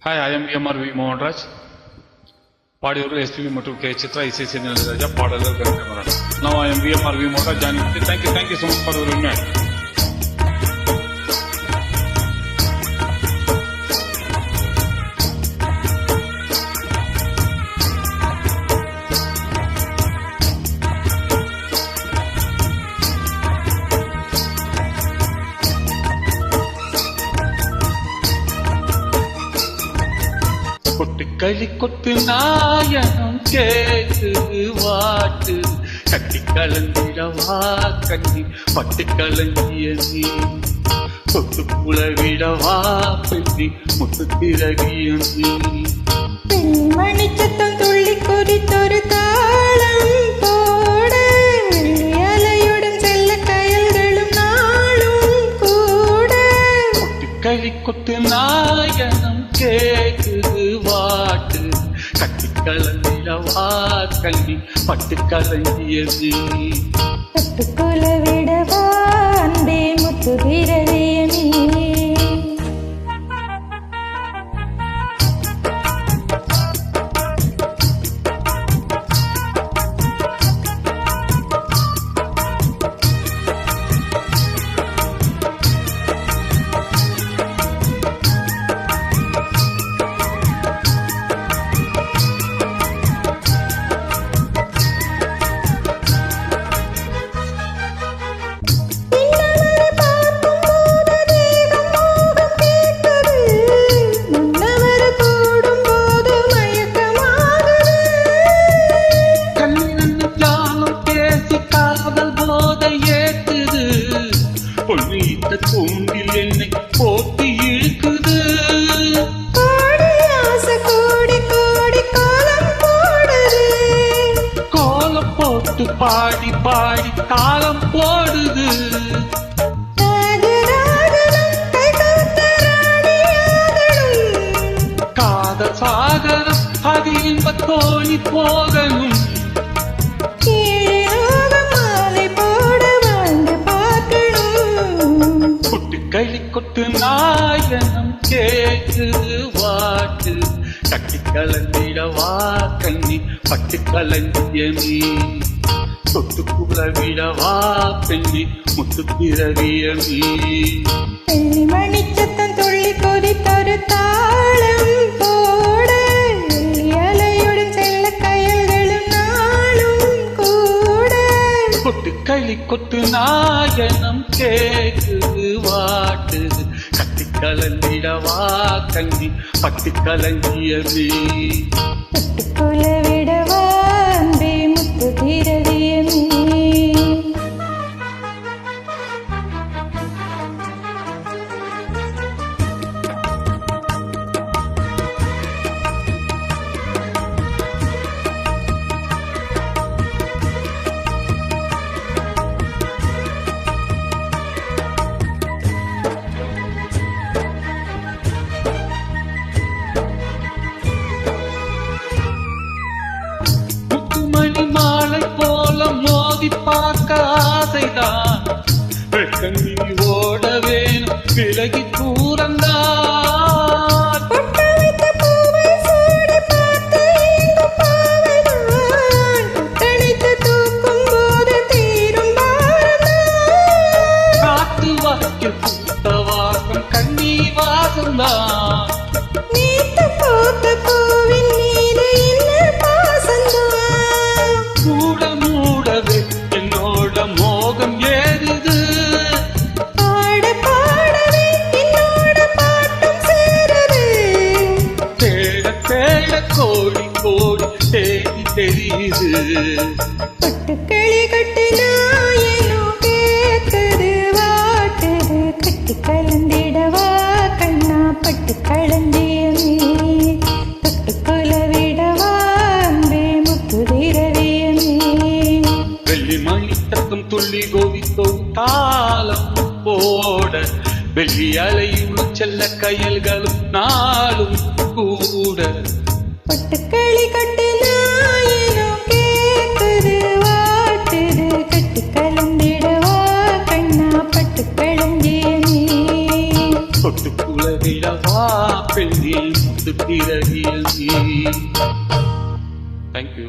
Hi, I am MRV Mohanraj. பாடியவர்கள் SPB மற்றும் K Chitra, இசை செந்தில் ராஜா, பாடல்கள் கருக்கமரன். Now I am VMRV Mohanraj joining with you. Thank you so much for your invite. கொட்டுக்களி கொட்டு நாயனம் கேட்டு வாட்டு கட்டி கலந்திடவா கண்ணி பட்டு கலங்கிய நீ கொட்டு புலவிடவா பெண்ணி முத்து திரவிய நீ பெண்மணி சத்தம் துள்ளி குறித்தொரு தாளம் போட அலையுடன் செல்ல கயல்களும் நாளும் கூட கொட்டுக்களி கொட்டு நாயனம் கேட்டு வாட்டு கட்டி கலந்திடவா கல்வி பட்டு கலங்கியது கட்டுக்குல விடவா அன்பே முத்து திரவியமே தூண்டில் என்னை போட்டு இழுக்குது கோலம் போட்டு பாடி பாடி காலம் போடுது காதல் சாகரம் அது இன்ப தோணி போகணும் களி கொட்டு நாயனம் கேட்டு வாட்டு கட்டி கலந்திடவா கண்ணி பட்டு கலங்கிய நீ தொட்டு குலவிடவா பெண்ணி முத்து பிறவிய நீ மணி சத்தம் துள்ளி கொதித்தொரு தாளம் போட அலையுடன் செல்ல கயல்களும் நாளும் கூட கொட்டு களி கொட்டு நாயனம் கேட்டு வாட்டு கட்டி கலந்திடவா கண்ணி பட்டு கலங்கியது கட்டுக்குல விடவா அன்பே முத்து திரவியமே மோதி பார்க்க ஆசைதான் கண்ணி ஓட வேணும் விலகி தூரந்தான் காத்து வாக்கில் பூத்த வாசம் கண்ணி வாசம்தான் மோகம் ஏறுது தேட தேட கோடி கோடி தேடி தெரியுது பட்டுக்களி கட்டு நாயனோ கேட்குது வாட்டுது கட்டி கலந்திடவா கண்ணா பட்டு கலந்தியமே தொட்டுக்குல விடவா அன்பே முத்து திரவியமே வெள்ளி மணி தத்தும் துள்ளி கோவித்தோ தாளம் போட வெள்ளி அலையுள் செல்ல கயல்களும் நாளும் கூட பட்டுக்களி கட்டு நாயனோ கேட்குது வாட்டுது கட்டி கலந்திடவா கண்ணா பட்டு கலந்தியமே தொட்டுக்குள்ள விடவா பெண்ணே முத்துத்திரையில் தேங்க்யூ.